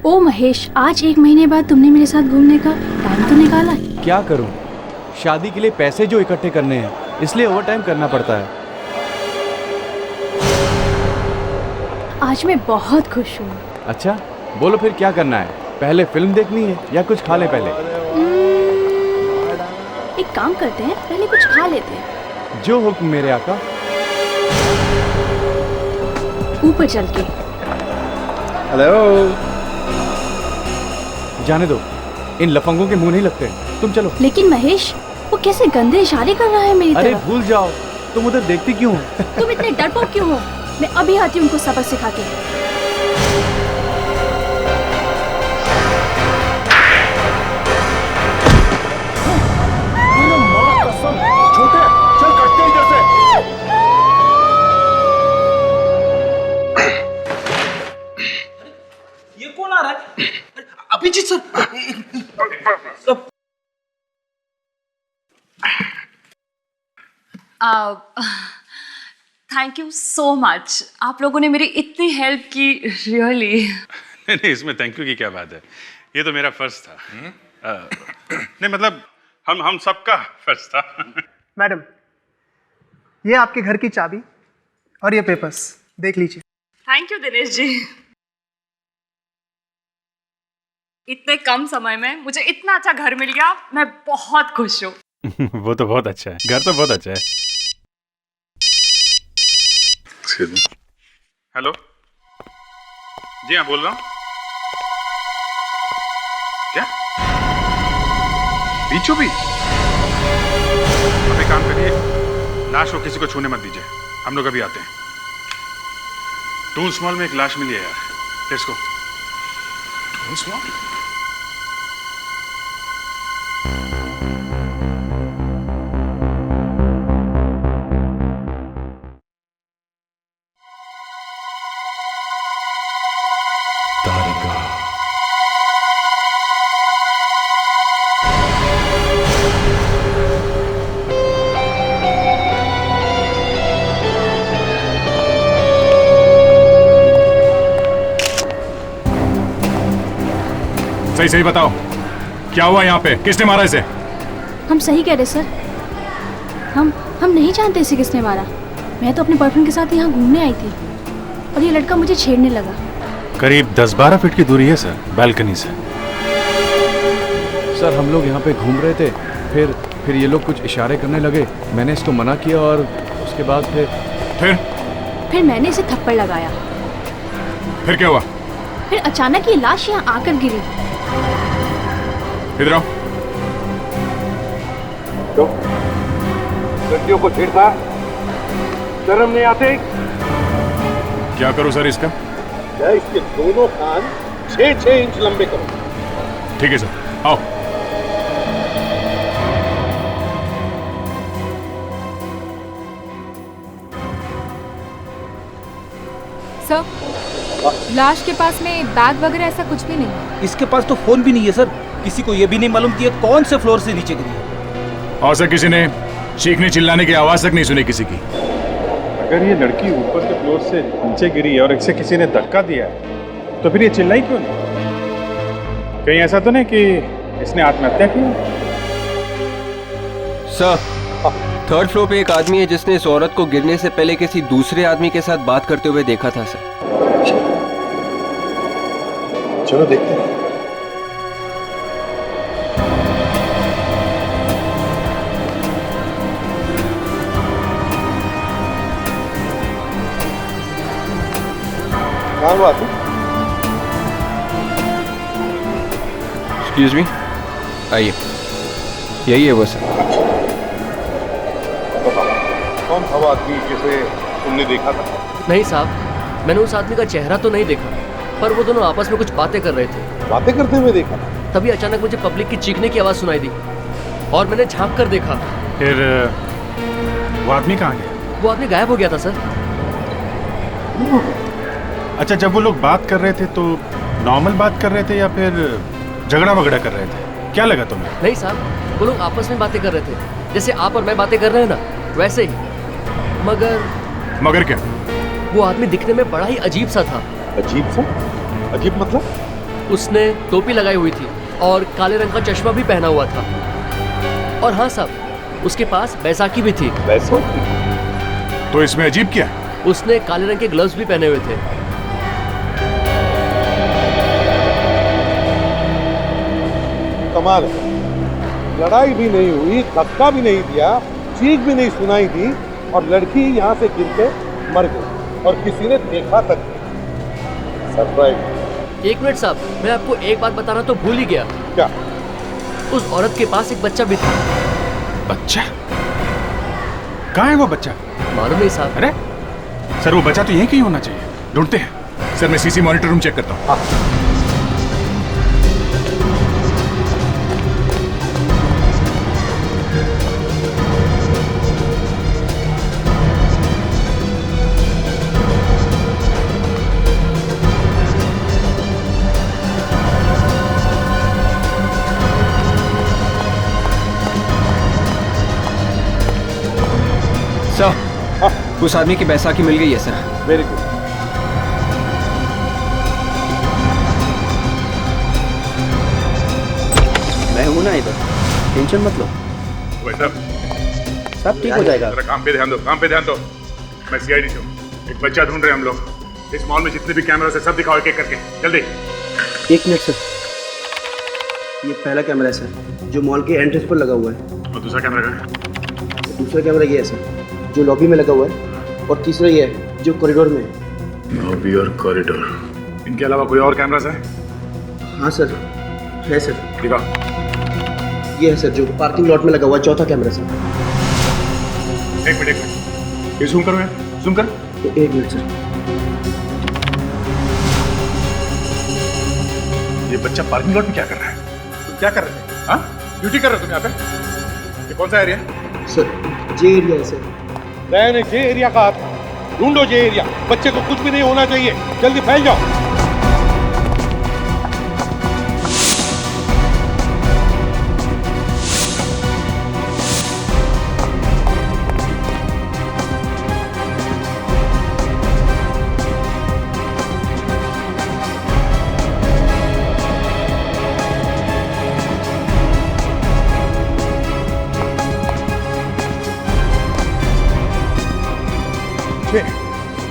ओ महेश, आज 1 महीने बाद तुमने मेरे साथ घूमने का टाइम तो निकाला। क्या करूं, शादी के लिए पैसे जो इकट्ठे करने हैं इसलिए ओवर टाइम करना पड़ता है। आज मैं बहुत खुश हूँ। अच्छा, बोलो फिर क्या करना है? पहले फिल्म देखनी है या कुछ खा ले पहले? एक काम करते हैं, पहले कुछ खा लेते हैं। जो हुक्म मेरे आका। ऊपर चल के। हेलो। जाने दो, इन लफंगों के मुंह नहीं लगते। तुम चलो। लेकिन महेश, वो कैसे गंदे इशारे कर रहा है मेरी तरफ। अरे भूल जाओ, तुम उधर देखती क्यों हो? तुम इतने डरपोक क्यों हो? मैं अभी आती हूँ उनको सबक सिखा के। छोटे, चल कटते इधर से। ये कौन आ रहा है? Abhijit sir. Thank you so much, आप लोगों ने मेरी इतनी हेल्प की, रियली। नहीं, इसमें थैंक यू की क्या बात है, ये तो मेरा फर्ज था। नहीं मतलब हम सबका फर्ज था। मैडम, ये आपके घर की चाबी और ये पेपर्स देख लीजिए। थैंक यू दिनेश जी, इतने कम समय में मुझे इतना अच्छा घर मिल गया, मैं बहुत खुश हूँ। वो तो बहुत अच्छा है, घर तो बहुत अच्छा है। हेलो, जी हाँ बोल रहा हूँ। क्या बीचों बीच? अब एक काम करिए, लाश को किसी को छूने मत दीजिए, हम लोग अभी आते हैं। टूल्स मॉल में एक लाश मिली है यार, लेट्स गो। Tools mall? सही सही बताओ, क्या हुआ यहाँ पे? किसने मारा इसे? हम सही कह रहे सर, हम नहीं जानते इसे किसने मारा। मैं तो अपने बॉयफ्रेंड के साथ यहाँ घूमने आई थी और ये लड़का मुझे छेड़ने लगा। करीब 10-12 फीट की दूरी है सर, बालकनी से। सर हम लोग यहाँ पे घूम रहे थे, फिर ये लोग कुछ इशारे करने लगे, मैंने इसको मना किया और उसके बाद फिर मैंने इसे थप्पड़ लगाया। फिर क्या हुआ? फिर अचानक ये लाश यहाँ आकर गिरी। इधर आओ। तो लड़कियों को छेड़ता, शर्म नहीं आते? क्या करूं सर इसका? इसके दोनों कान 6-6 इंच लंबे करो। ठीक है सर, आओ। सर, लाश के पास में बैग वगैरह ऐसा कुछ भी नहीं है। इसके पास तो फोन भी नहीं है सर, किसी को ये भी नहीं मालूम कि ये कौन से फ्लोर से नीचे गिरी है। और सर किसी ने चीखने चिल्लाने की आवाज तक नहीं सुनी किसी की। अगर ये लड़की ऊपर के फ्लोर से नीचे गिरी है और इसे किसी ने धक्का दिया है, तो फिर ये चिल्लाई क्यों नहीं? कहीं ऐसा तो नहीं कि इसने आत्महत्या की? सर, 3rd फ्लोर पे एक आदमी है जिसने इस औरत को गिरने से पहले किसी दूसरे आदमी के साथ बात करते हुए देखा था सर। चलो देखते हैं। क्या बात है? एक्सक्यूज मी, आइए, यही है वो सर। कौन था वो आदमी जिसे तुमने देखा था? नहीं साहब, मैंने उस आदमी का चेहरा तो नहीं देखा, पर वो दोनों आपस में कुछ बातें कर रहे थे। बातें करते हुए देखा? तभी अचानक मुझे पब्लिक की चीखने की आवाज सुनाई दी और मैंने झांक कर देखा। फिर वो आदमी कहाँ गया? वो आदमी गायब हो गया था सर। अच्छा, जब वो लोग बात कर रहे थे तो नॉर्मल बात कर रहे थे या फिर झगड़ा वगड़ा कर रहे थे? क्या लगा तुम्हें? नहीं साहब, वो लोग आपस में बातें कर रहे थे, जैसे आप और मैं बातें कर रहे हैं ना, वैसे ही। मगर क्या? वो आदमी दिखने में बड़ा ही अजीब सा था। अजीब सा? अजीब मतलब? उसने टोपी लगाई हुई थी और काले रंग का चश्मा भी पहना हुआ था। और हाँ साहब, उसके पास बैसाखी भी थी। तो इसमें अजीब क्या है? उसने काले रंग के ग्लव्स भी पहने हुए थे। कमाल है, लड़ाई भी नहीं हुई, धक्का भी नहीं दिया, चीख भी नहीं सुनाई दी और लड़की यहाँ से गिर के मर गई और किसी ने देखा तक नहीं। सरप्राइज। एक मिनट साहब, मैं आपको एक बात बताना तो भूल ही गया। क्या? उस औरत के पास एक बच्चा भी था। बच्चा? कहाँ है वो बच्चा? मालूम नहीं साहब। अरे सर, वो बच्चा तो यहीं कहीं होना चाहिए, ढूंढते हैं। सर मैं सीसी मॉनिटर रूम चेक करता हूँ। सर, उस आदमी की बैसाखी मिल गई है सर। Very good. मैं हूं ना इधर, टेंशन मत लो, सब ठीक हो जाएगा। काम पे ध्यान दो, काम पे ध्यान दो। मैं सीआईडी से हूँ, एक बच्चा ढूंढ रहे हैं हम लोग। इस मॉल में जितने भी कैमरा है सब दिखाओ एक एक करके, जल्दी। एक मिनट सर, ये पहला कैमरा है सर, जो मॉल के एंट्रेंस पर लगा हुआ है। और दूसरा कैमरा कहाँ है? दूसरा कैमरा ये है सर, जो लॉबी में लगा हुआ है। और तीसरा ये है, जो कॉरिडोर में है। लॉबी और कॉरिडोर, इनके अलावा कोई और कैमरास है? हाँ सर, है सर। दिखाओ। ये है सर, जो पार्किंग लॉट में लगा हुआ है, चौथा कैमरा सर। एक मिनट, ये जूम करो यार, जूम कर। एक मिनट सर। ये बच्चा पार्किंग लॉट में क्या कर रहा है? तुम क्या कर रहे थे? हाँ, ड्यूटी कर रहे हो तुम यहाँ पे? ये कौन सा एरिया है? सर जे एरिया है सर। मैंने जे एरिया कहा था, ढूंढो जे एरिया। बच्चे को कुछ भी नहीं होना चाहिए, जल्दी फैल जाओ।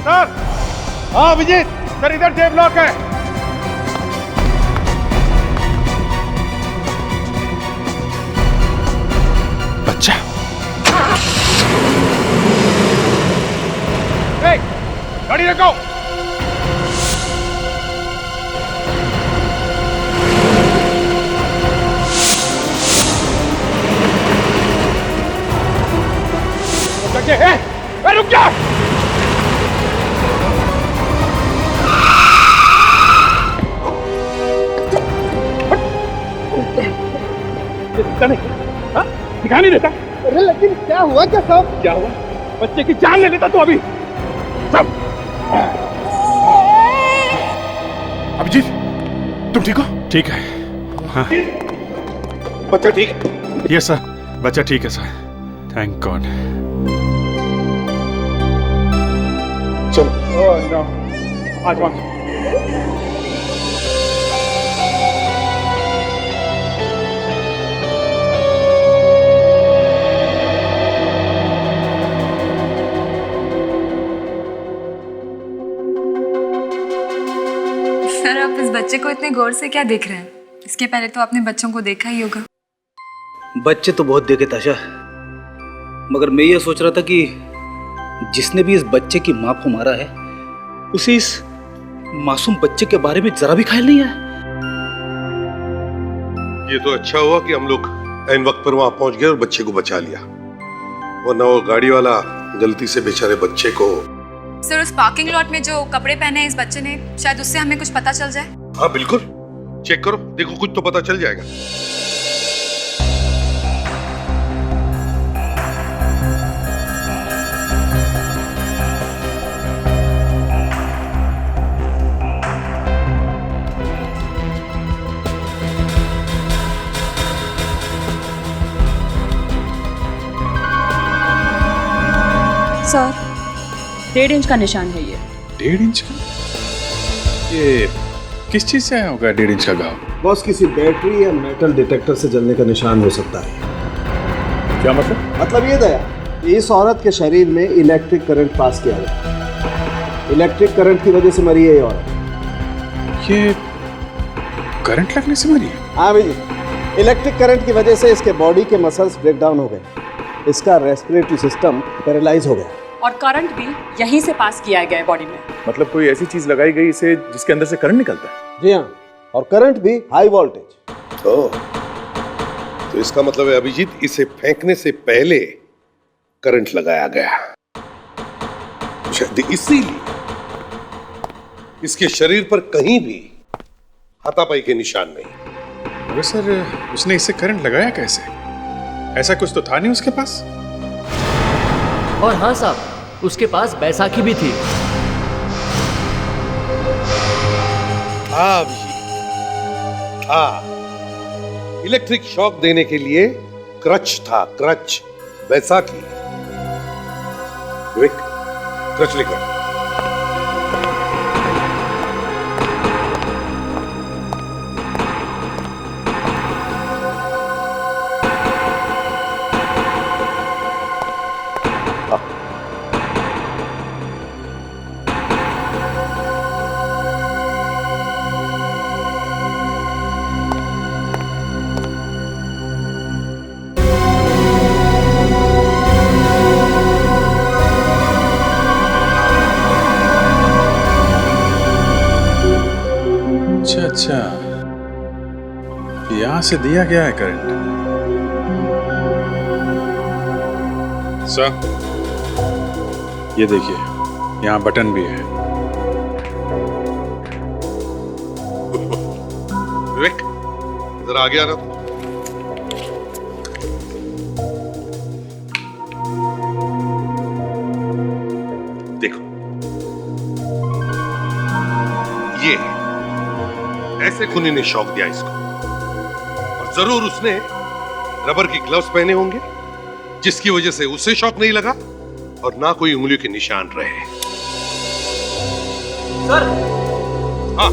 सर, हाँ विजय सर, इधर जे ब्लॉक है। बच्चा। गाड़ी रखो। रुक जा। दिखता नहीं, हाँ? दिखा नहीं देता। अरे लेकिन क्या हुआ? क्या साहब क्या हुआ? बच्चे की जान ले लेता तो अभी सब। अभिजीत, तुम ठीक हो? ठीक है। हाँ। बच्चा ठीक है? यस सर, बच्चा ठीक है सर, थैंक गॉड। चलो। ओह नो, आज सर, आप इस बच्चे को इतने गौर से क्या देख रहे हैं? इसके पहले तो आपने बच्चों को देखा ही होगा। बच्चे तो बहुत देखे ताशा, मगर मैं ये सोच रहा था कि जिसने भी इस बच्चे की माँ को मारा है, उसे इस मासूम बच्चे के बारे में जरा भी ख्याल नहीं है। ये तो अच्छा हुआ कि हम लोग ऐन वक्त पर वहां पहुंच गए और बच्चे को बचा लिया, वरना वो गाड़ी वाला गलती से बेचारे बच्चे को। सर, उस पार्किंग लॉट में जो कपड़े पहने हैं इस बच्चे ने, शायद उससे हमें कुछ पता चल जाए। हाँ बिल्कुल, चेक करो, देखो कुछ तो पता चल जाएगा। सर, 1.5 इंच का निशान है ये। 1.5 इंच का? ये किस चीज से होगा 1.5 इंच का घाव? बॉस किसी बैटरी या मेटल डिटेक्टर से जलने का निशान हो सकता है। क्या मतलब? मतलब ये दया, इस औरत के शरीर में इलेक्ट्रिक करंट पास किया गया। इलेक्ट्रिक करंट की वजह से मरी है ये औरत। ये करंट लगने से मरी है? हाँ भाई, इलेक्ट्रिक करंट की वजह से इसके बॉडी के मसल्स ब्रेक डाउन हो गए, इसका रेस्पिरेटरी सिस्टम पैरालाइज हो गया और करंट भी यहीं से पास किया गया है बॉडी में। मतलब कोई ऐसी चीज लगाई गई इसे जिसके अंदर से करंट निकलता है? जी हाँ, और करंट भी हाई वोल्टेज। तो इसका मतलब है अभिजीत, इसे फेंकने से पहले करंट लगाया गया, शायद इसीलिए इसके शरीर पर कहीं भी हाथापाई के निशान नहीं। अरे सर, उसने इससे करंट लगाया कैसे? ऐसा कुछ तो था नहीं उसके पास। और हाँ साहब, उसके पास बैसाखी भी थी। हाँ हाँ, इलेक्ट्रिक शॉक देने के लिए क्रच था, क्रच, बैसाखी। विवेक, क्रच लेकर। अच्छा, यहां से दिया गया है करंट। सर, ये देखिए, यहां बटन भी है। विवेक, जरा आगे आना। देखो, ये ऐसे खूनी ने शॉक दिया इसको, और जरूर उसने रबर की ग्लव्स पहने होंगे, जिसकी वजह से उसे शॉक नहीं लगा और ना कोई उंगलियों के निशान रहे। सर, हाँ,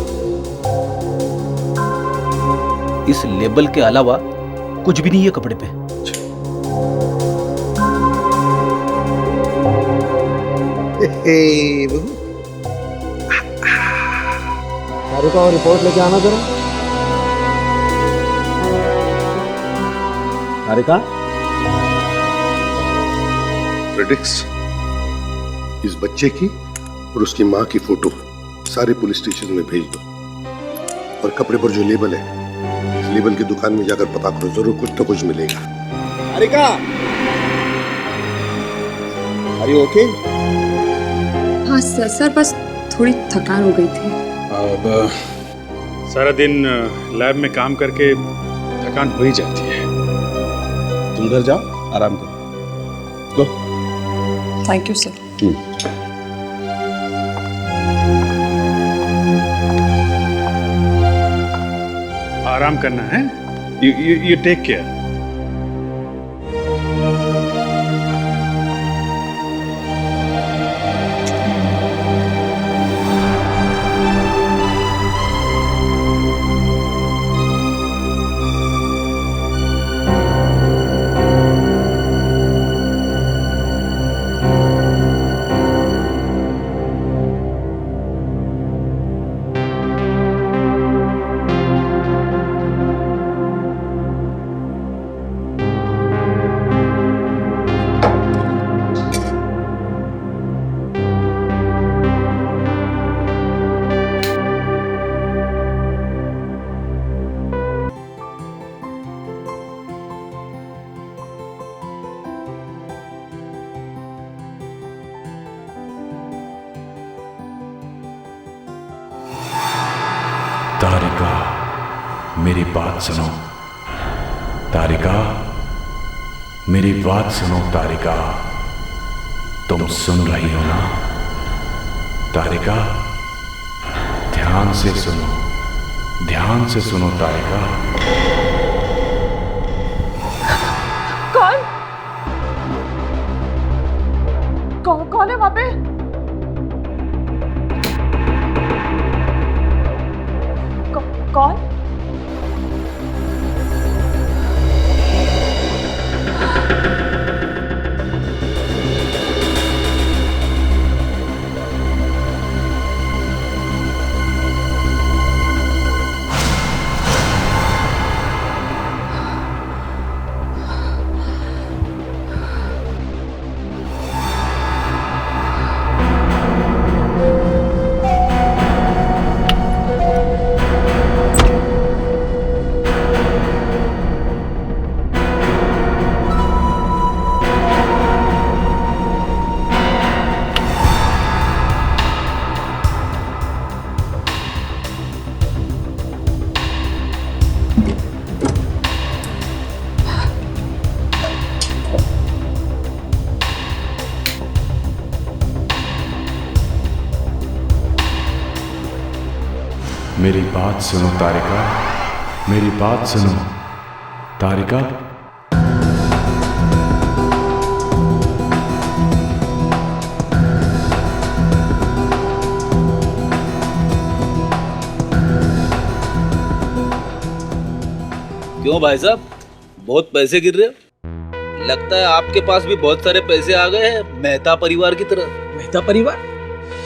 इस लेबल के अलावा कुछ भी नहीं है कपड़े पे। तारिका, और रिपोर्ट लेके आना जरा। तारिका, फ्रेडिक्स, इस बच्चे की और उसकी मां की फोटो सारे पुलिस स्टेशन में भेज दो, और कपड़े पर जो लेबल है, इस लेबल की दुकान में जाकर पता करो, जरूर कुछ तो कुछ मिलेगा। तारिका, आर यू ओके? हाँ सर, बस थोड़ी थकान हो गई थी। अब सारा दिन लैब में काम करके थकान हो ही जाती है। तुम घर जाओ, आराम करो। गो। Thank you sir. आराम करना है। You take care. तारिका, मेरी बात सुनो। तारिका, मेरी बात सुनो। तारिका, तुम सुन रही हो ना? तारिका, ध्यान से सुनो, ध्यान से सुनो। तारिका, कौन है वहां पे? कॉल? मेरी बात सुनो तारिका, मेरी बात सुनो तारिका। क्यों भाई साहब, बहुत पैसे गिर रहे हो? लगता है आपके पास भी बहुत सारे पैसे आ गए हैं मेहता परिवार की तरह। मेहता परिवार?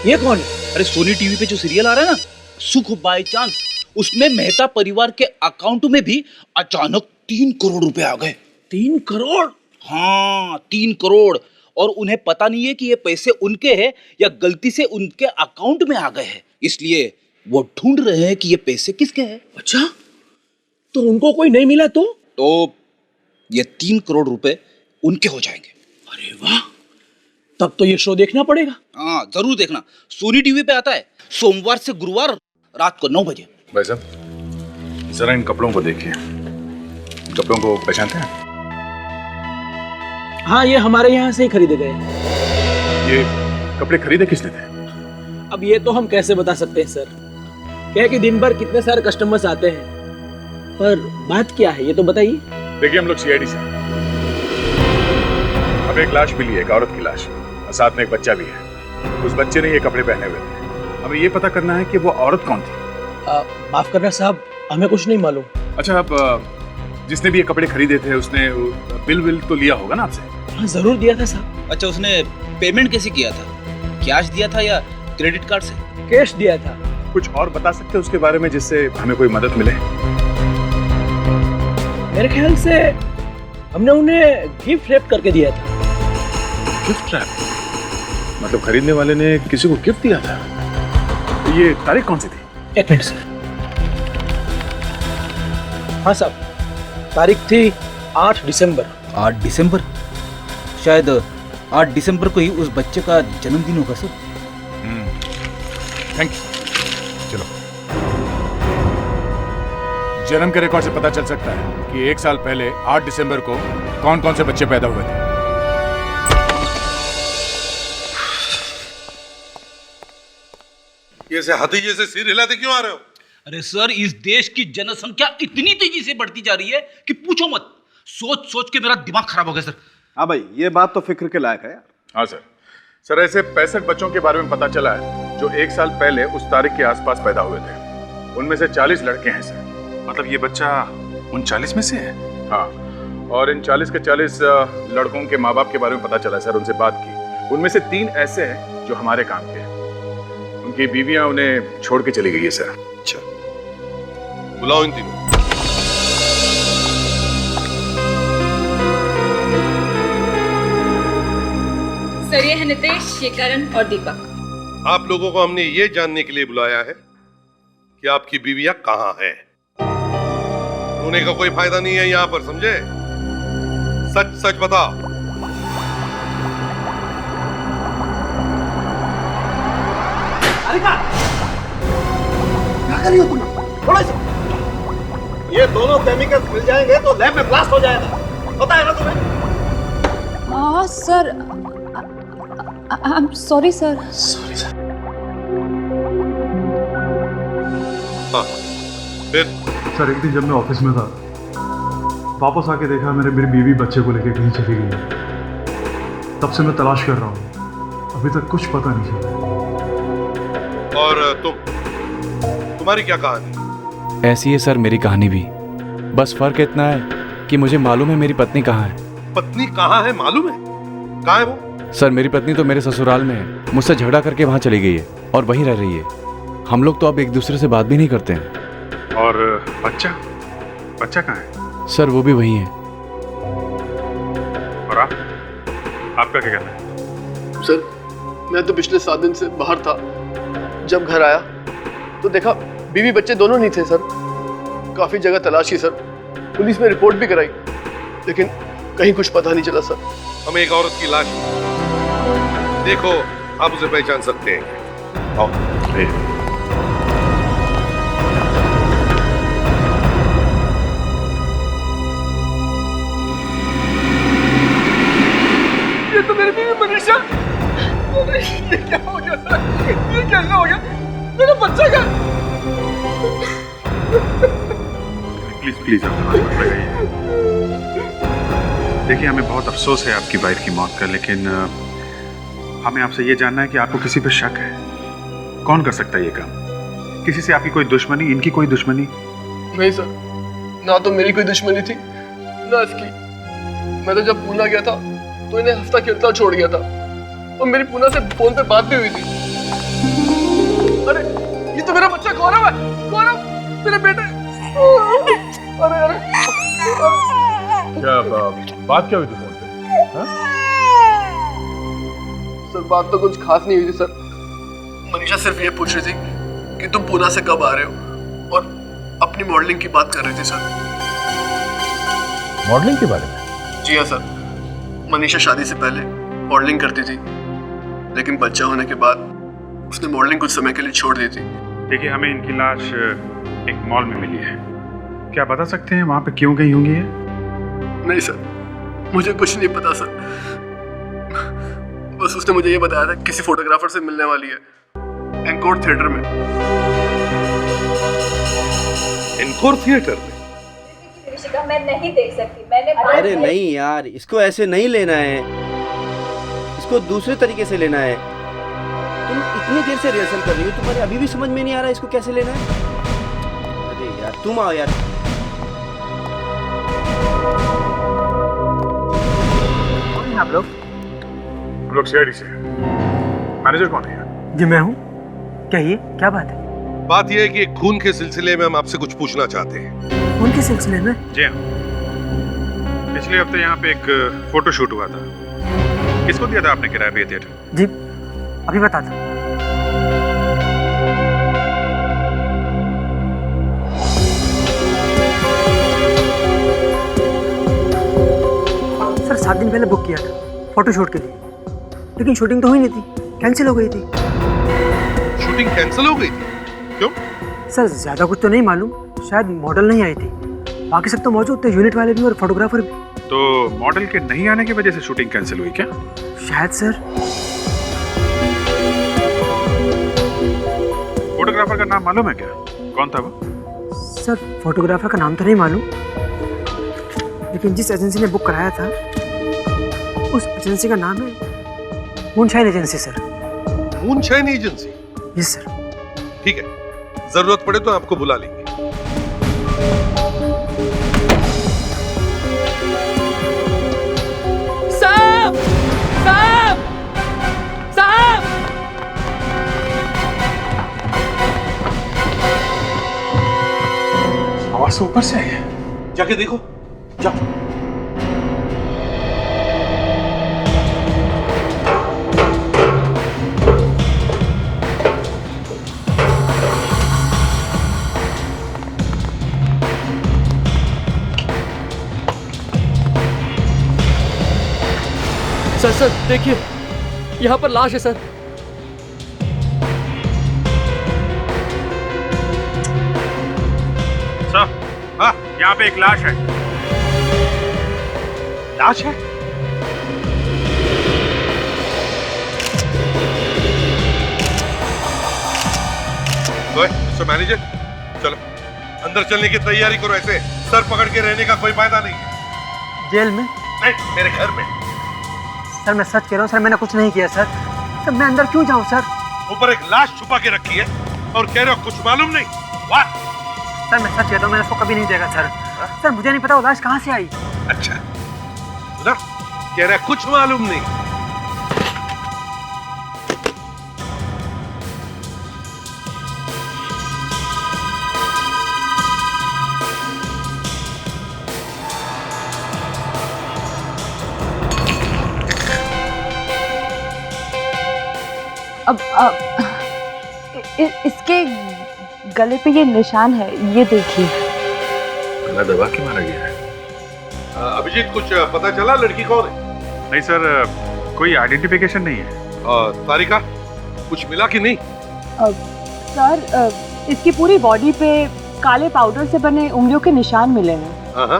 ये कौन है? अरे सोनी टीवी पे जो सीरियल आ रहा है ना, सुख बाय चांस, उसमें मेहता परिवार के अकाउंट में भी अचानक 3 करोड़ रुपए आ गए। 3 करोड़? हाँ 3 करोड़। और उन्हें पता नहीं है कि ये पैसे उनके हैं या गलती से उनके अकाउंट में आ गए हैं, इसलिए वो ढूंढ रहे हैं कि ये पैसे किसके हैं। अच्छा, तो उनको कोई नहीं मिला तो ये 3 करोड़ रुपए उनके हो जाएंगे। अरे वाह, तब तो ये शो देखना पड़ेगा। हाँ जरूर देखना, सोनी टीवी पे आता है सोमवार से गुरुवार रात को 9 बजे। भाई साहब जरा इन कपड़ों को देखिए, कपड़ों को पहचानते हैं? हाँ, ये हमारे यहाँ से ही खरीदे गए। ये कपड़े खरीदे किसने थे? अब ये तो हम कैसे बता सकते हैं सर, क्या है कि दिन भर कितने सारे कस्टमर्स आते हैं, पर बात क्या है ये तो बताइए। देखिए हम लोग सीआईडी से, अब एक लाश मिली है, एक औरत की लाश, और साथ में एक बच्चा भी है। उस बच्चे ने ये कपड़े पहने हुए थे, हमें ये पता करना है कि वो औरत कौन थी। माफ करना साहब, हमें कुछ नहीं मालूम। अच्छा, अब जिसने भी ये कपड़े खरीदे थे उसने बिल तो लिया होगा ना आपसे? हाँ जरूर दिया था साहब। अच्छा, उसने पेमेंट कैसे किया था? कैश दिया था या क्रेडिट कार्ड से? कैश दिया था। कुछ और बता सकते हैं उसके बारे में जिससे हमें कोई मदद मिले? मेरे ख्याल से हमने उन्हें गिफ्ट रैप करके दिया था। Gift wrap? मतलब खरीदने वाले ने किसी को गिफ्ट दिया था? ये तारीख कौन सी थी? एक मिनट सर। हाँ साहब, तारीख थी 8 दिसंबर। 8 दिसंबर? शायद 8 दिसंबर को ही उस बच्चे का जन्मदिन होगा सर। Thank you. चलो, जन्म के रिकॉर्ड से पता चल सकता है कि 1 साल पहले 8 दिसंबर को कौन कौन से बच्चे पैदा हुए थे। ये हाथी जैसे सिर हिलाते क्यों आ रहे हो? अरे सर, इस देश की जनसंख्या इतनी तेजी से बढ़ती जा रही है कि पूछो मत। सोच सोच के मेरा दिमाग खराब हो गया सर। हाँ भाई, ये बात तो फिक्र के लायक है यार। हाँ सर, ऐसे 65 बच्चों के बारे में पता चला है जो 1 साल पहले उस तारीख के आसपास पैदा हुए थे। उनमें से 40 लड़के हैं सर। मतलब ये बच्चा उन 40 में से है? हाँ, और इन 40 के 40 लड़कों के माँ बाप के बारे में पता चला सर, उनसे बात की। उनमें से 3 ऐसे हैं जो हमारे काम के हैं। उनकी बीवियां उन्हें छोड़ के चली गई है सर। अच्छा, बुलाओ इन तीनों। सर ये है नितेश, ये करण और दीपक। आप लोगों को हमने ये जानने के लिए बुलाया है कि आपकी बीवियां कहाँ हैं। रोने का कोई फायदा नहीं है यहाँ पर, समझे? सच सच बताओ। क्या कर रही हो तुम? थोड़ा सा। ये दोनों केमिकल्स मिल जाएंगे तो लैब में ब्लास्ट हो जाएगा, पता है ना तुम्हें? हाँ sir, I am sorry sir. Sorry sir. हाँ, फिर? सर एक दिन जब मैं ऑफिस में था, वापस आके देखा मेरी बीवी बच्चे को लेके कहीं चली गई है। तब से मैं तलाश कर रहा हूँ, अभी तक कुछ पता नहीं चला। और तुम्हारी क्या कहानी? ऐसी है सर मेरी कहानी भी। बस फर्क इतना है कि मुझे मालूम है मेरी पत्नी कहाँ है। पत्नी कहाँ है मालूम है? कहाँ है वो? सर मेरी पत्नी तो मेरे ससुराल में है, मुझसे झगड़ा करके वहाँ चली गई है और वहीं रह रही है। हम लोग तो अब एक दूसरे से बात भी नहीं करते हैं। और बच्चा बच्चा कहाँ है? सर वो भी वहीं है। और आपका क्या कहना है? सर मैं तो पिछले 7 दिन से बाहर था। जब घर आया तो देखा बीवी बच्चे दोनों नहीं थे सर। काफी जगह तलाश की सर, पुलिस में रिपोर्ट भी कराई, लेकिन कहीं कुछ पता नहीं चला सर। हमें एक औरत की लाश देखो, आप उसे पहचान सकते हैं। आओ। ये तो मेरी बीवी मनीषा। ये क्या हो गया सर? ये कैसे हो गया? मेरा बच्चा का। प्लीज प्लीज आप हाथ मत लगाइए। देखिए हमें बहुत अफसोस है आपकी वाइफ की मौत का, लेकिन हमें आपसे ये जानना है कि आपको किसी पर शक है? कौन कर सकता है ये काम? किसी से आपकी कोई दुश्मनी, इनकी कोई दुश्मनी? नहीं सर, ना तो मेरी कोई दुश्मनी थी ना इसकी। मैं तो जब पूना गया था तो इन्हें हफ्ता खेलता छोड़ गया था और मेरी पूना से फोन पे बात भी हुई थी। अरे ये तो मेरा बच्चा गौरव है। गौरव मेरे बेटे। अरे अरे क्या बात क्या हुई थी फोन पे? हाँ? सर बात तो कुछ खास नहीं हुई थी सर। मनीषा सिर्फ ये पूछ रही थी कि तुम पूना से कब आ रहे हो और अपनी मॉडलिंग की बात कर रही थी सर। मॉडलिंग के बारे में? जी हाँ सर, मनीषा शादी से पहले मॉडलिंग करती थी, लेकिन बच्चा होने के बाद उसने मॉडलिंग कुछ समय के लिए छोड़ दी थी। देखिए हमें इनकी लाश एक मॉल में मिली है। क्या बता सकते हैं वहां पे क्यों गई होंगी ये? नहीं सर, मुझे कुछ नहीं पता सर। बस उसने मुझे ये बताया था किसी फोटोग्राफर से मिलने वाली है एंकोर थिएटर में। एंकोर थिएटर में? मैं नहीं देख सकती। मैंने अरे नहीं यार, इसको ऐसे नहीं लेना है, इसको दूसरे तरीके से लेना है। तुम इतनी देर से रिहर्सल कर रही हो, तुम्हारे अभी भी समझ में नहीं आ रहा इसको कैसे लेना है? अरे यार तुम आओ यार। कौन है आप लोग? हम लोग सीआईडी से। मैनेजर कौन है? जी मैं हूँ। कहिए क्या बात है? बात यह है कि एक खून के सिलसिले में हम आपसे कुछ पूछना चाहते हैं। खून के सिलसिले में? जी हाँ, पिछले हफ्ते यहाँ पे एक फोटो शूट हुआ था। किसको दिया था आपने किराए पे ये थिएटर? जी अभी बताता हूँ। सर 7 दिन पहले बुक किया था फोटो शूट के लिए, लेकिन शूटिंग तो हुई नहीं थी, कैंसिल हो गई थी। शूटिंग कैंसिल हो गई थी? क्यों? सर ज्यादा कुछ तो नहीं मालूम, शायद मॉडल नहीं आई थी, बाकी सब तो मौजूद थे, यूनिट वाले भी और फोटोग्राफर भी। तो मॉडल के नहीं आने की वजह से शूटिंग कैंसिल हुई क्या? शायद सर। फोटोग्राफर का नाम मालूम है क्या? कौन था वो? सर फोटोग्राफर का नाम तो नहीं मालूम, लेकिन जिस एजेंसी ने बुक कराया था उस एजेंसी का नाम है moonshine agency sir. Moonshine agency? Yes sir. ठीक है, जरूरत पड़े तो आपको बुला लेंगे। साहब! साहब! साहब! आवाज तो ऊपर से आई है। जाके देखो, जाओ। सर सर देखिए, यहाँ पर लाश है सर। सर, हाँ, यहाँ पे एक लाश है। लाश है? मिस्टर मैनेजर, चलो अंदर चलने की तैयारी करो। ऐसे सर पकड़ के रहने का कोई फायदा नहीं है। जेल में? नहीं, मेरे घर में। सर मैं सच कह रहा हूँ सर, मैंने कुछ नहीं किया सर। सर मैं अंदर क्यों जाऊँ सर? ऊपर एक लाश छुपा के रखी है और कह रहे हो कुछ मालूम नहीं? वाह! सर मैं सच कहता हूँ, मैंने उसको कभी नहीं देखा सर। सर मुझे नहीं पता वो लाश कहाँ से आई। अच्छा सुना, कह रहा कुछ मालूम नहीं। अब इसके गले पे ये निशान है, ये देखिए। गला दबा के मारा गया है। अभिजीत कुछ पता चला लड़की कौन है? नहीं सर, कोई आइडेंटिफिकेशन नहीं है। तारिका कुछ मिला कि नहीं? सर इसकी पूरी बॉडी पे काले पाउडर से बने उंगलियों के निशान मिले हैं। हाँ,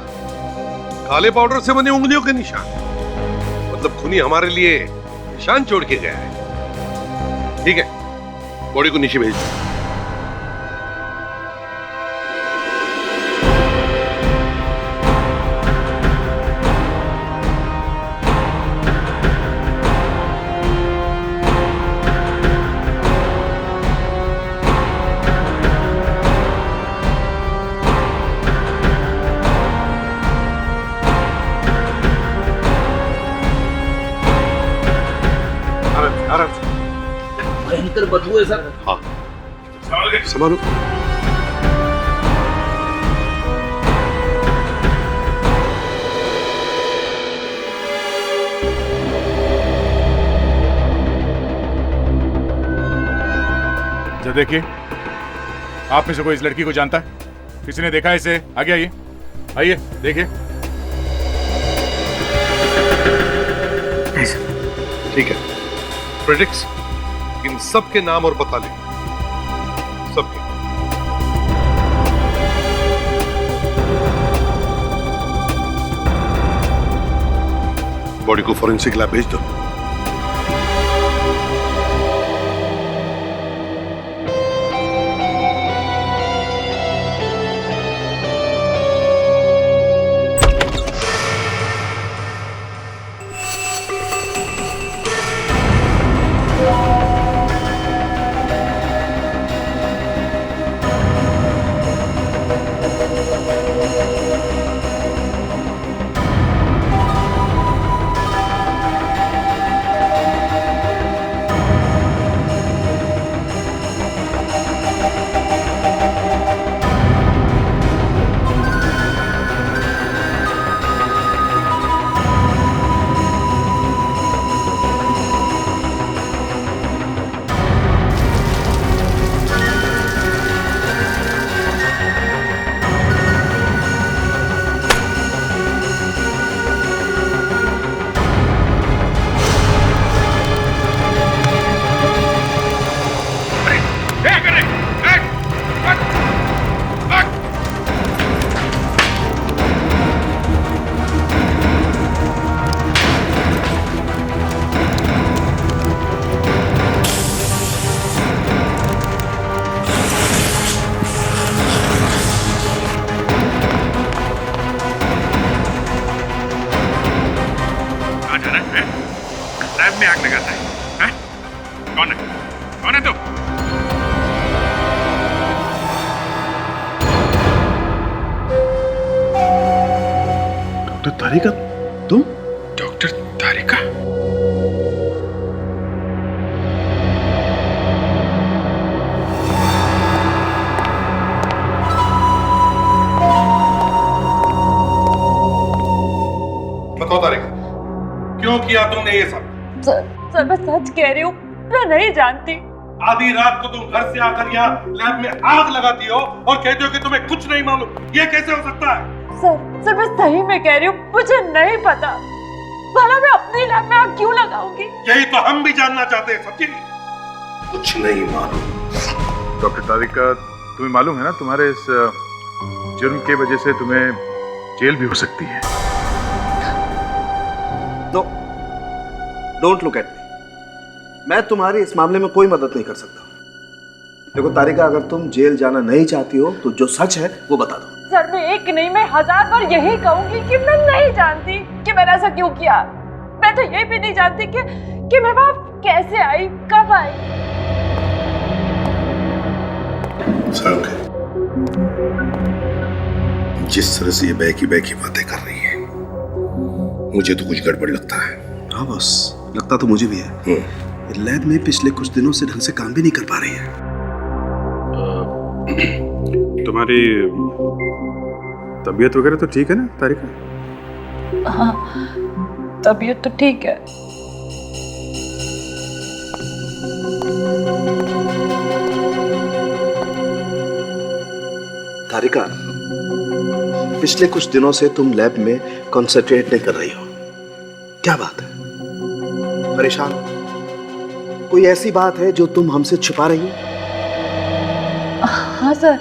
काले पाउडर से बने उंगलियों के निशान, मतलब खूनी हमारे लिए निशान छोड़ के गया है। ठीक है, बॉडी को नीचे भेज दो। आराम से। भयंकर बदबू है सर। हाँ संभालो। जरा देखिए, आप में से कोई इस लड़की को जानता है? किसी ने देखा है इसे? आगे आइए, आइए देखिए। ठीक है, प्रेडिक्स इन सब के नाम और पता ले, सबके। बॉडी को फॉरेंसिक लैब भेज दो। लैब में आग लगाता है, हैं? कौन है? कौन है तू? डॉक्टर तारिका, तुम? डॉक्टर तारिका? बताओ तारिका, क्यों किया तुमने ये सब? सर मैं सच कह रही हूँ, मैं नहीं जानती। आधी रात को तुम घर से आकर यहाँ लैब में आग लगाती हो और कहते हो कि तुम्हें कुछ नहीं मालूम। ये कैसे हो सकता है? सर मैं सही में कह रही हूँ, मुझे नहीं पता। भला मैं अपनी लैब में आग क्यों लगाऊंगी? यही तो हम भी जानना चाहते हैं, समझी? कुछ नहीं मालूम। डॉक्टर तारिका, तुम्हें मालूम है ना, तुम्हारे इस जुर्म की वजह से तुम्हें जेल भी हो सकती है। No, don't look at me. मैं तुम्हारी इस मामले में कोई मदद नहीं कर सकता। देखो तारिका, अगर तुम जेल जाना नहीं चाहती हो तो जो सच है वो बता दो। सर मैं एक नहीं, मैं 1000 बार यही कहूंगी कि मैं नहीं जानती कि मैंने ऐसा क्यों किया। मैं तो ये भी नहीं जानती कि मैं वहां कैसे आई, कब आई। Sir, okay. जिस तरह से ये बैकी बातें कर रही है, मुझे तो कुछ गड़बड़ लगता है। हाँ बॉस, लगता तो मुझे भी है। लैब में पिछले कुछ दिनों से ढंग से काम भी नहीं कर पा रही है। तुम्हारी तबीयत वगैरह तो ठीक है ना तारिका? हाँ, तबीयत तो ठीक है। तारिका, पिछले कुछ दिनों से तुम लैब में कंसंट्रेट नहीं कर रही हो, क्या बात है? परेशान? कोई ऐसी बात है जो तुम हमसे छुपा रही हो? हाँ सर,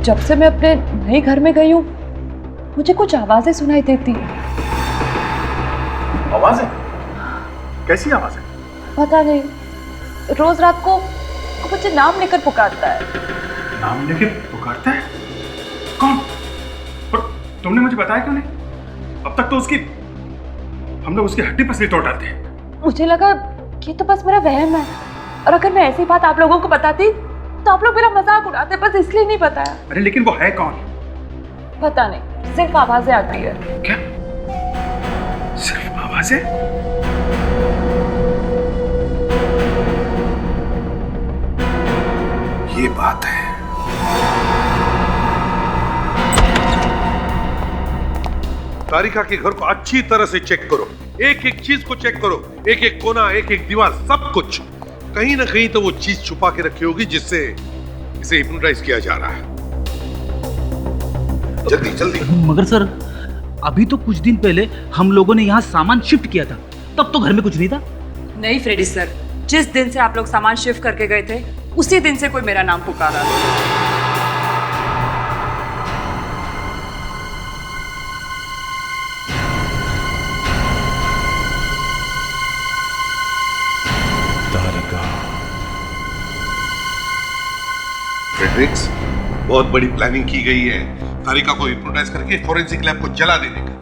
जब से मैं अपने नए घर में गई हूँ मुझे कुछ आवाजें सुनाई देती हैं। आवाजें? कैसी आवाजें? पता नहीं, रोज रात को मुझे नाम लेकर पुकारता है। नाम लेके पुकारता है? कौन? और तुमने मुझे बताया क्यों नहीं? अब तक तो हम लोग उसकी हड्डी पसली तोड़ डालते हैं। मुझे लगा कि तो बस मेरा वहम है, और अगर मैं ऐसी बात आप लोगों को बताती तो आप लोग मेरा मजाक उड़ाते, बस इसलिए नहीं बताया। अरे लेकिन वो है कौन? पता नहीं, सिर्फ आवाजें आती है। क्या? सिर्फ आवाजें? ये बात है। तारिका के घर को अच्छी तरह से चेक करो, एक एक चीज को चेक करो, एक एक कोना, एक एक दीवार, सब कुछ। कहीं ना कहीं तो वो चीज छुपा के रखी होगी जिससे इसे हिप्नोटाइज किया जा रहा है। जल्दी जल्दी। मगर सर, अभी तो कुछ दिन पहले हम लोगों ने यहाँ सामान शिफ्ट किया था, तब तो घर में कुछ नहीं था। नहीं फ्रेडी सर, जिस दिन से आप लोग सामान शिफ्ट करके गए थे उसी दिन से कोई मेरा नाम पुकारा। फ्रेडरिक्स, बहुत बड़ी प्लानिंग की गई है तारिका को हिप्नोटाइज करके फॉरेंसिक लैब को जला देने का।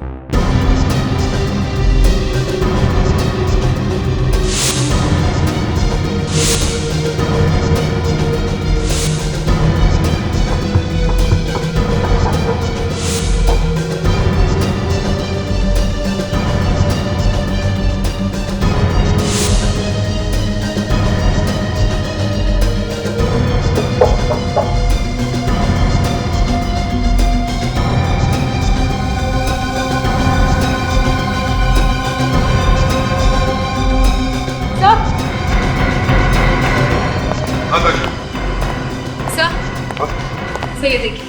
सर ये देखिए।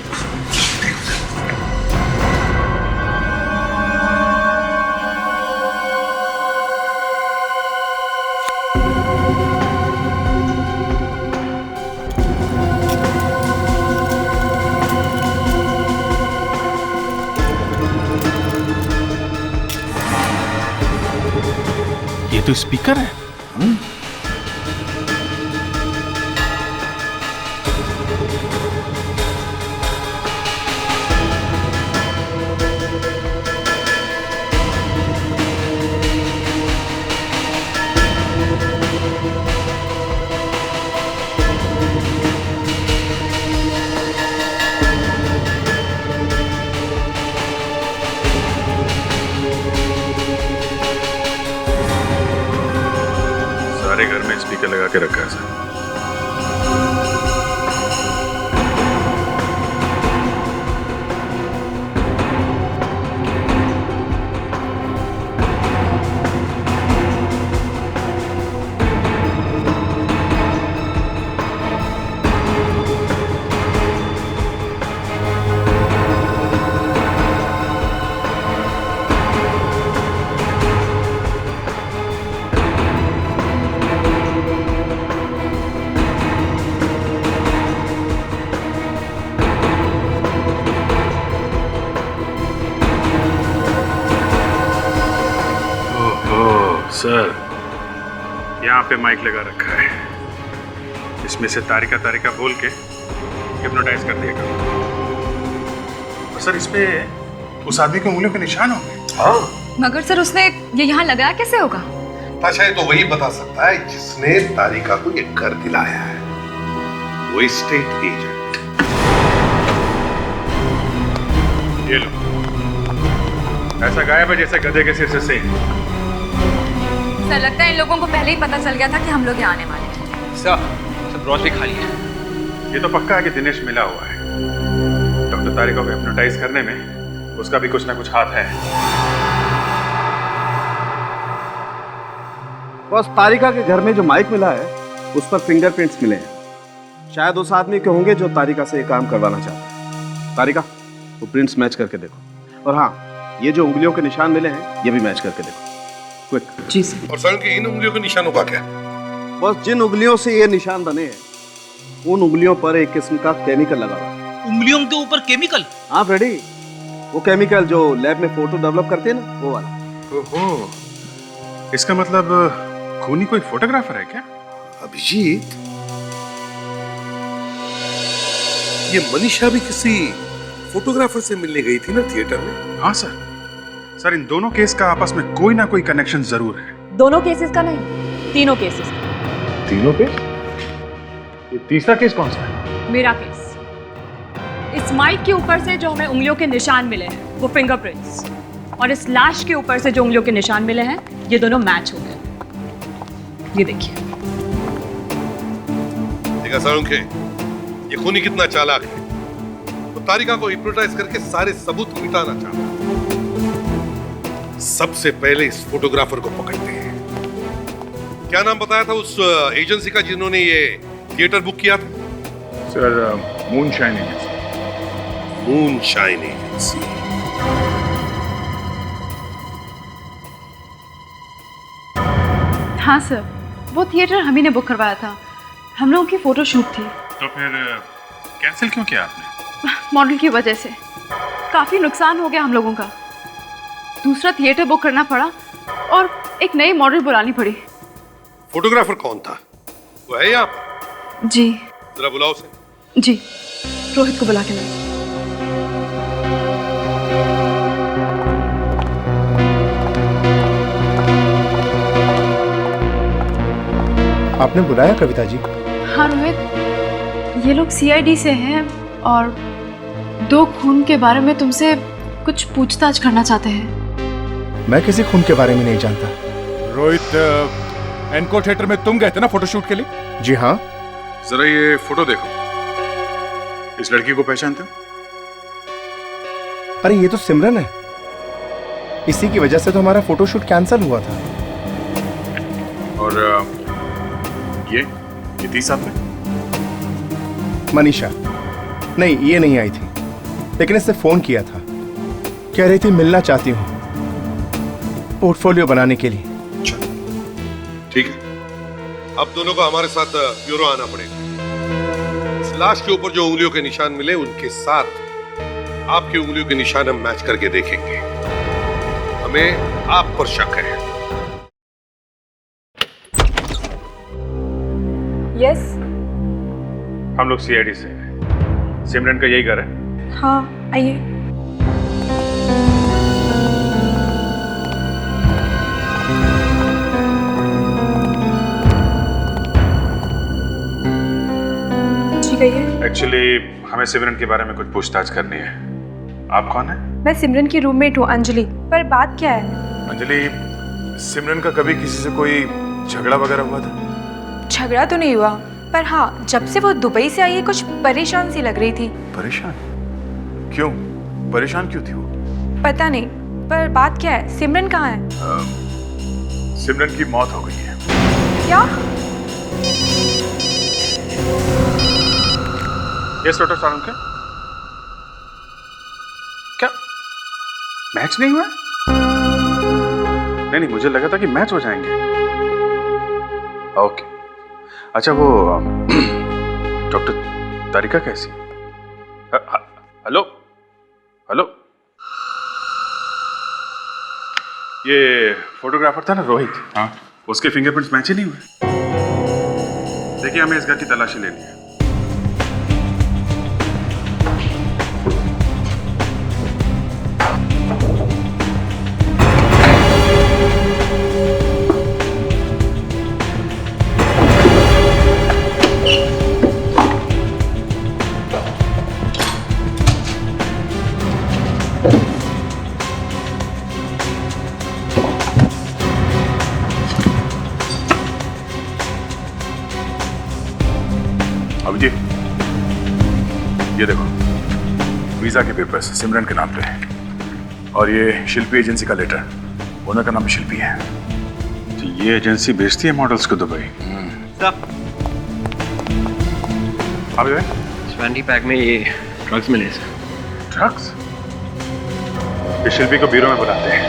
ये तो स्पीकर है। सारे घर में स्पीकर लगा के रखा है सर। सर, यहाँ पे माइक लगा रखा है, इसमें से तारिका तारिका बोल के हिप्नोटाइज कर दिया करो। और सर इस पे उस आदमी के उंगलियों के निशान होंगे। हाँ, मगर सर उसने ये यहाँ लगाया कैसे होगा? ताशा तो वही बता सकता है जिसने तारिका को ये कर दिलाया है। वो स्टेट एजेंट। ये लो। ऐसा गायब है जैसे गधे के सिर से सेंध। सर लगता है इन लोगों को पहले ही पता चल गया था कि हम लोग यहाँ आने वाले हैं। सर सब ग्रॉसरी खाली है। ये तो पक्का है कि दिनेश मिला हुआ है। डॉक्टर तारिका को हिप्नोटाइज करने में उसका भी कुछ ना कुछ हाथ है। बस तारिका के घर में जो माइक मिला है उस पर फिंगरप्रिंट्स मिले हैं। शायद उस आदमी के होंगे जो तारिका से ये काम करवाना चाहता है। तारिका वो प्रिंट्स मैच करके देखो। और हाँ, ये जो उंगलियों के निशान मिले हैं ये भी मैच करके देखो। क्विक। जी सर। और सर के इन उंगलियों के निशानों का क्या? बस जिन उंगलियों से ये निशान बने हैं उन उंगलियों पर एक किस्म का केमिकल लगा हुआ है। उंगलियों के ऊपर केमिकल? हाँ फ्रेडी, वो केमिकल जो लैब में फोटो डेवलप करते हैं ना, वो वाला। ओहो, इसका मतलब खूनी कोई फोटोग्राफर है क्या? अभिजीत, ये मनीषा भी किसी फोटोग्राफर से मिलने गई थी ना थिएटर में? हाँ सर। सर इन दोनों केस का आपस में कोई ना कोई कनेक्शन जरूर है। दोनों केसेस का नहीं, तीनों केसेस का। तीनों केस? ये तीसरा केस कौन सा है? मेरा केस। इस माइक के ऊपर से जो हमें उंगलियों के निशान मिले हैं वो फिंगरप्रिंट्स, और इस लाश के ऊपर से जो उंगलियों के निशान मिले हैं ये दोनों मैच हो गए। ये देखिए। देखा सारुंखे, ये खूनी कितना चालाक है। वो तारिका को हिप्नोटाइज करके सारे सबूत मिटाना चाहता है। सबसे पहले इस फोटोग्राफर को पकड़ते हैं। क्या नाम बताया था उस एजेंसी का जिन्होंने ये थिएटर बुक किया था? Sir moonshine agency. Moonshine agency. हाँ सर, वो थिएटर हम ही ने बुक करवाया था। हम लोगों की फोटो शूट थी। तो फिर कैंसिल क्यों किया आपने? मॉडल की वजह से काफी नुकसान हो गया हम लोगों का। दूसरा थिएटर बुक करना पड़ा और एक नई मॉडल बुलानी पड़ी। फोटोग्राफर कौन था? वो है यहाँ पर? जी। जरा बुलाओ उसे। जी, रोहित को बुला के लाए। आपने बुलाया कविता जी? हाँ रोहित, ये लोग सीआईडी से हैं और 2 खून के बारे में तुमसे कुछ पूछताछ करना चाहते हैं। मैं किसी खून के बारे में नहीं जानता। रोहित, एनको थिएटर में तुम गए थे ना फोटोशूट के लिए? जी हाँ। जरा ये फोटो देखो। इस लड़की को पहचानते हो? अरे ये तो सिमरन है। इसी की वजह से तो हमारा फोटोशूट कैंसिल हुआ था। और ये थी साथ में? मनीषा। नहीं, ये नहीं आई थी, लेकिन इससे फोन किया था। कह रही थी मिलना चाहती हूँ पोर्टफोलियो बनाने के लिए। ठीक है, अब दोनों को हमारे साथ ब्यूरो आना पड़ेगा। इस लाश के ऊपर जो उंगलियों के निशान मिले उनके साथ आपकी उंगलियों के निशान हम मैच करके देखेंगे। हमें आप पर शक है। यस। हम लोग सीआईडी से हैं। सिमरन का यही घर है? हाँ, आइए। एक्चुअली हमें सिमरन के बारे में कुछ पूछताछ करनी है। आप कौन है? मैं सिमरन की रूममेट हूँ अंजलि। पर बात क्या है? अंजलि, सिमरन का कभी किसी से कोई झगड़ा वगैरह हुआ था? झगड़ा तो नहीं हुआ, पर हाँ, जब से वो दुबई से आई है कुछ परेशान सी लग रही थी। परेशान? क्यों? परेशान क्यों थी वो? पता नहीं, पर बात क्या है? सिमरन कहाँ है? सिमरन की मौत हो गई है। क्या? Yes doctor Sarunkhe. क्या मैच नहीं हुआ? नहीं, मुझे लगा था कि मैच हो जाएंगे। ओके, अच्छा वो डॉक्टर तारिका कैसी? हेलो हेलो, ये फोटोग्राफर था ना रोहित? हाँ। उसके फिंगरप्रिंट्स मैच ही नहीं हुए। देखिए, हमें इस घर की तलाशी लेनी है। ये देखो, वीजा के पेपर्स सिमरन के नाम पे है और ये शिल्पी एजेंसी का लेटर, ओनर का नाम भी शिल्पी है। तो ये एजेंसी भेजती है मॉडल्स को दुबई। अभी ट्वेंटी पैक में ये ड्रग्स मिले सर। ड्रग्स? ये शिल्पी को ब्यूरो में बुलाते हैं,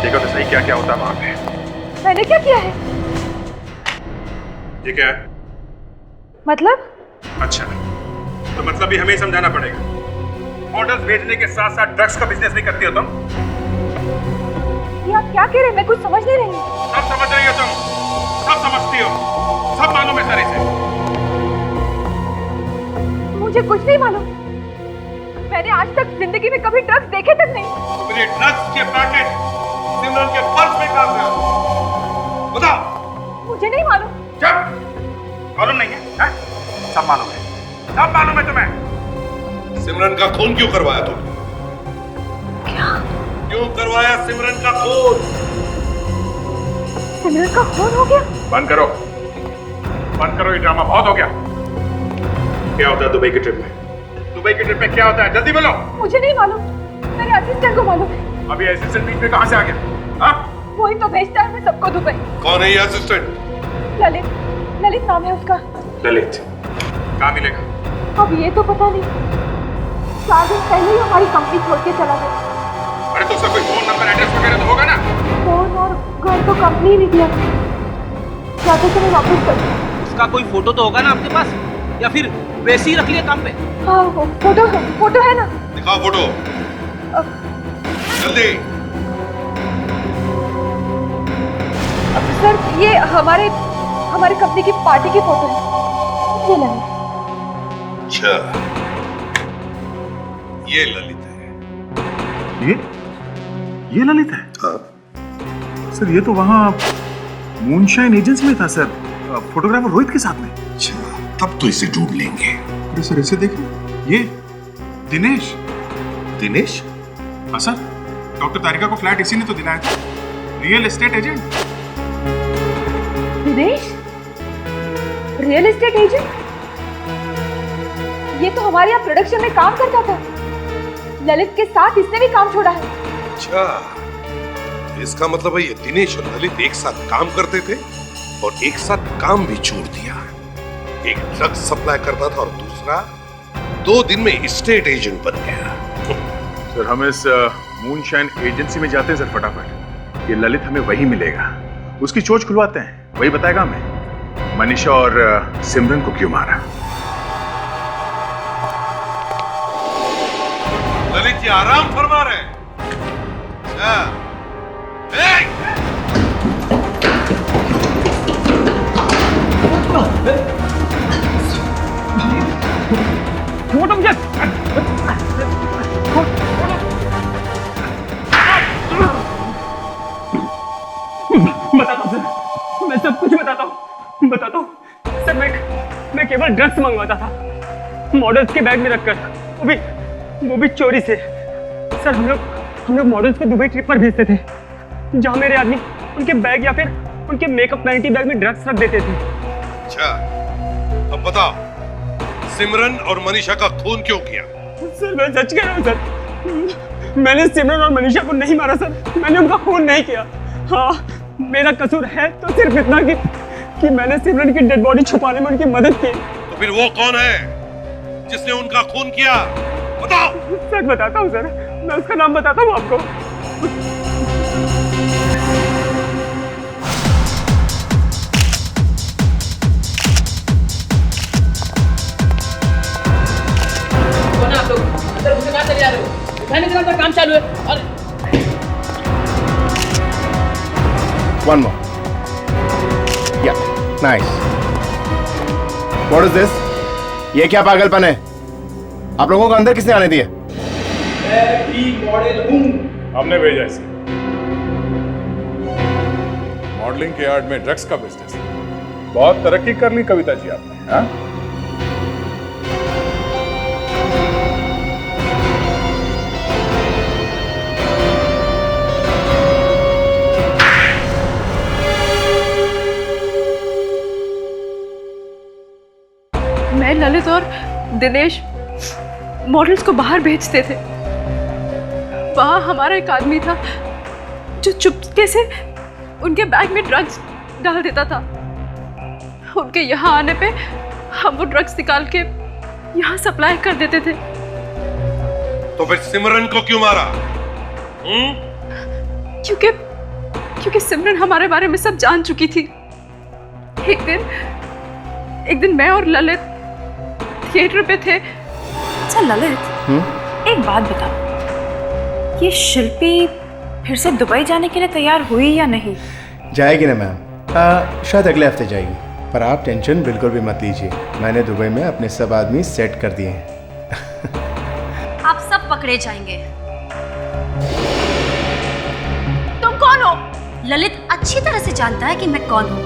देखो तो सही क्या क्या होता है वहां पे। मैंने क्या किया है? ये क्या है? मतलब? अच्छा, तो मतलब भी हमें समझाना पड़ेगा। मॉडल्स भेजने के साथ साथ ड्रग्स का बिजनेस भी करती हो तुम? ये आप क्या कह रहे हैं? मैं कुछ समझ नहीं रही। सब समझ रही हो तुम, सब समझती हो, सब मालूम है सारे से। मुझे कुछ नहीं मालूम। मैंने आज तक जिंदगी में कभी ड्रग्स देखे तक नहीं। मेरे ड्रग्स के पैकेट सिमरन के पर्स में कहां गए? बताओ। मुझे नहीं मालूम। चुप, मालूम नहीं है? सब मालूम है, सब मालूम है तुम्हें। सिमरन का खून क्यों करवाया तुमने? क्या? क्यों करवाया सिमरन का खून? सिमरन का खून हो गया? बंद करो, बंद करो, ये ड्रामा बहुत हो गया। क्या होता है दुबई की ट्रिप में? दुबई की ट्रिप में क्या होता है? जल्दी बोलो। मुझे नहीं मालूम, मेरे असिस्टेंट को मालूम है। अभी असिस्टेंट बीच में कहां से आ गया? हाँ? वही तो भेजता है मैं सबको दुबई। कौन है ये असिस्टेंट? ललित, ललित नाम है उसका। ललित कहाँ मिलेगा? अब ये तो पता नहीं। 4 दिन पहले ही हमारी कंपनी छोड़ के चला गया। अरे तो उसका कोई फोन नंबर एड्रेस वगैरह तो होगा ना? फोन और घर तो कंपनी नहीं दिया। जाते समय वापस कर। उसका कोई फोटो तो होगा ना आपके पास, या फिर वैसे ही रख लिया काम पे? हाँ, फोटो है, फोटो है ना। दिखाओ फोटो जल्दी। सर ये हमारे कंपनी की पार्टी की फोटो है। ये ललित। अच्छा, ये ललित है। ये ललित है? हाँ सर, ये तो वहाँ मूनशाइन एजेंसी में था सर, फोटोग्राफर रोहित के साथ में। अच्छा, तब तो इसे ढूंढ लेंगे। अरे सर, इसे देखिए, ये दिनेश। दिनेश? हाँ सर, डॉक्टर तारिका को फ्लैट इसी ने तो दिलाया था, real estate agent. Dinesh? Real estate agent? ये तो हमारे यहाँ प्रोडक्शन में काम करता था। ललित के साथ इसने भी काम छोड़ा है। अच्छा, इसका मतलब है ये दिनेश और ललित एक साथ काम करते थे और एक साथ काम भी छोड़ दिया। एक ड्रग्स सप्लाई करता था और दूसरा 2 दिन में एस्टेट एजेंट बन गया। सर हम इस मूनशाइन एजेंसी में जाते हैं सर फटाफट। ये ललित हमें वही मिलेगा, उसकी चोट खुलवाते हैं, वही बताएगा हमें मनीषा और सिमरन को क्यों मारा। ललित जी आराम फरमा रहे हैं। बताता हूँ सर, मैं सब कुछ बताता हूँ सर। मैं केवल ड्रग्स मंगवाता था, मॉडल्स के बैग में रखकर, वो भी चोरी से। सर हम लोग मॉडल्स को दुबई ट्रिप पर भेजते थे, जहाँ मेरे आदमी उनके बैग या फिर उनके मेकअप वैनिटी बैग में ड्रग्स रख देते थे। अच्छा, अब बताओ सिमरन और मनीषा का खून क्यों किया? सर मैं सच कह रहा हूँ सर, मैंने सिमरन और मनीषा को नहीं मारा सर, मैंने उनका खून नहीं किया। हाँ, मेरा कसूर है तो सिर्फ इतना कि मैंने सिमरन की डेड बॉडी छुपाने में उनकी मदद की। तो फिर वो कौन है जिसने उनका खून किया? बताओ। सर बताता हूँ सर, मैं उसका नाम बताता हूँ आपको। कौन है आप लोग? अंदर घुसे कहाँ चले जा रहे हो? उठाने के अंदर काम चालू है। और One more. Yeah, nice. What is this? ये क्या पागलपन है? आप लोगों को अंदर किसने आने दिया? मैं भी मॉडल हूँ। हमने भेजा इसे। मॉडलिंग के यार्ड में ड्रग्स का बिजनेस। बहुत तरक्की कर ली कविता जी आपने, हाँ? मैं ललित और दिनेश मॉडल्स को बाहर भेजते थे। वहाँ हमारा एक आदमी था जो चुपके से उनके बैग में ड्रग्स डाल देता था। उनके यहाँ आने पे हम वो ड्रग्स निकाल के यहाँ सप्लाई कर देते थे। तो फिर सिमरन को क्यों मारा? क्योंकि सिमरन हमारे बारे में सब जान चुकी थी। एक दिन मैं और ललित थिएटर पे थे। अच्छा ललित, एक बात बताओ, ये शिल्पी फिर से दुबई जाने के लिए तैयार हुई या नहीं? जाएगी ना मैम, शायद अगले हफ्ते जाएगी। पर आप टेंशन बिल्कुल भी मत लीजिए, मैंने दुबई में अपने सब आदमी सेट कर दिए हैं। आप सब पकड़े जाएंगे। तुम कौन हो? ललित अच्छी तरह से जानता है कि मैं कौन हूँ।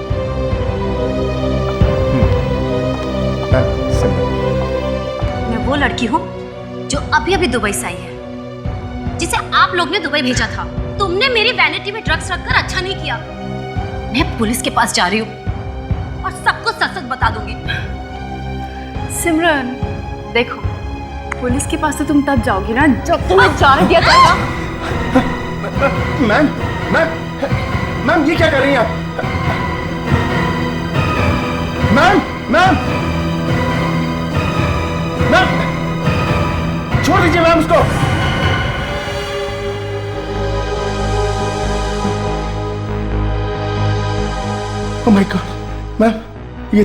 मैं वो लड़की हूँ जो अभी अभी दुबई से आई है, जिसे आप लोग ने दुबई भेजा था। तुमने मेरी वैनिटी में ड्रग्स रखकर अच्छा नहीं किया। मैं पुलिस के पास जा रही हूँ और सबको सच सच बता दूंगी। सिमरन देखो, पुलिस के पास तो तुम तब जाओगी ना जब तुम्हें जाने दिया जाएगा। मैम मैम मैम ये क्या कर रही हैं आप? मैम मैम मैम छोड़ दीजिए मैम उसको। ओह माय गॉड मैम, ये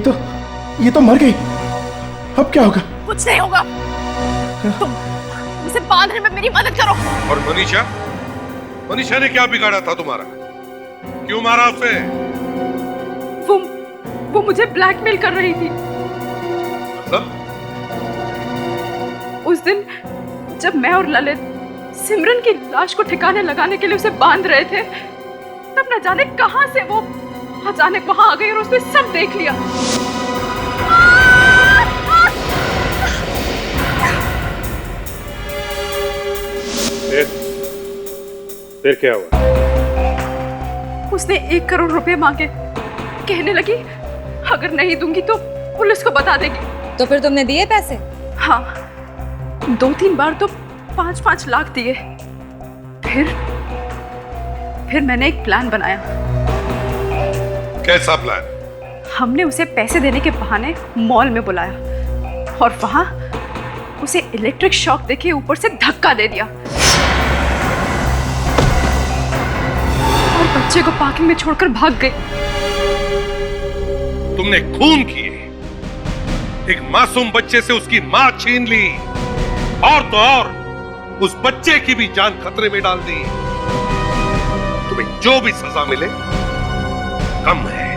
तो मर गई। अब क्या होगा? कुछ नहीं होगा। तुम उसे बांधने में मेरी मदद करो। और मनीषा ने क्या बिगाड़ा था तुम्हारा? क्यों मारा उसे? वो मुझे ब्लैकमेल कर रही थी। मतलब? उस दिन जब मैं और ललित सिमरन की लाश को ठिकाने लगाने के लिए उसे बांध रहे थे, तब न जाने कहां से वो अचानक वहां आ गई और उसने सब देख लिया। फिर क्या हुआ? उसने 1 करोड़ रुपए मांगे। कहने लगी अगर नहीं दूंगी तो पुलिस को बता देगी। तो फिर तुमने दिए पैसे? हाँ, 2-3 बार तो 5-5 लाख दिए। फिर मैंने एक प्लान बनाया। कैसा प्लान? हमने उसे पैसे देने के बहाने मॉल में बुलाया और वहां उसे इलेक्ट्रिक शॉक देके ऊपर से धक्का दे दिया और बच्चे को पार्किंग में छोड़कर भाग गई। तुमने खून किए, एक मासूम बच्चे से उसकी मां छीन ली और तो और उस बच्चे की भी जान खतरे में डाल दी। तुम्हें जो भी सजा मिले कम है।